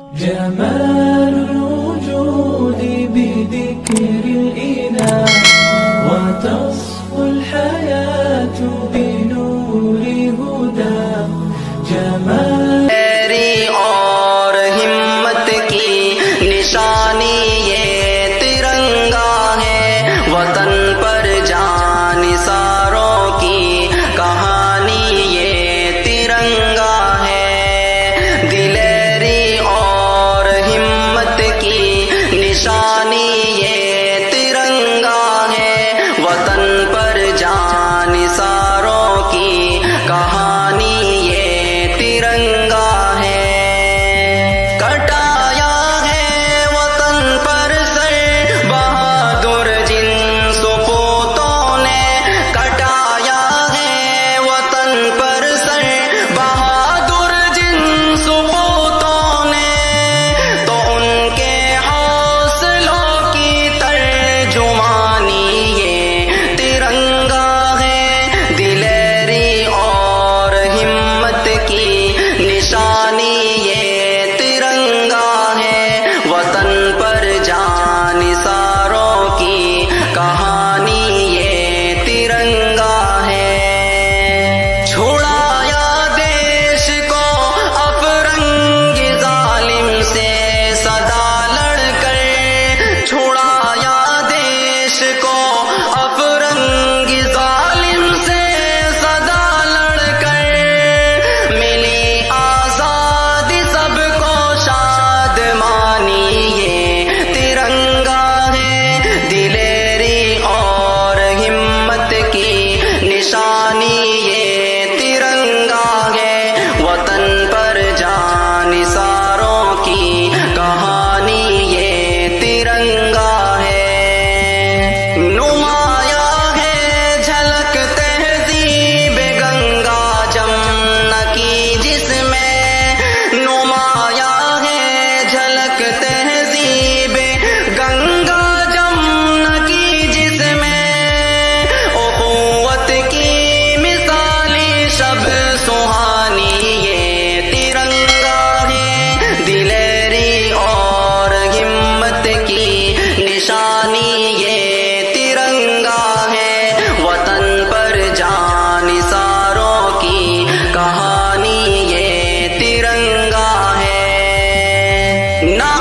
جمال الوجود بذكر الإله وتصفو الحياة بنور هدى جمال اور ہمت کی نشانی یہ ترنگا ہے، وطن پر جان نثاروں کی کہانی یہ ترنگا ہے، دلیری اور ہمت کی نشانی یہ ترنگا ہے، وطن پر جان نثاروں کی کہانی یہ ترنگا ہے، کٹایا ہے وطن پر سر بہادر جن سپوتوں نے، کٹایا ہے وطن پر سر بہادر جن سپوتوں نے، تو ان کے حوصلوں کی ترجمانی یہ ترنگا ہے، دلیری اور ہمت کی نشانی یہ ترنگا ہے، وطن پر جان نثاروں کی کہانی یہ ترنگا ہے، چھڑایا دیش کو افرنگ ظالم سے صدا لڑ کر، چھڑایا دیش کو افرنگ ظالم سے صدا لڑ کر، ملی آزادی سب کو شادمانی یہ ترنگا ہے، دلیری اور ہمت کی نشانی یہ ترنگا ہے، وطن پر جان نثاروں کی کہانی یہ ترنگا ہے، نمایاں ہے جھلک تہذیب گنگا جمنا کی جس میں، نمایاں ہے جھلک تہذیب گنگا جمنا کی جس میں، اخوت کی مثالی شب سہانی یہ ترنگا ہے، دلیری اور ہمت کی نشانی یہ ترنگا ہے، وطن پر جان نثاروں کی کہانی یہ ترنگا ہے، نہ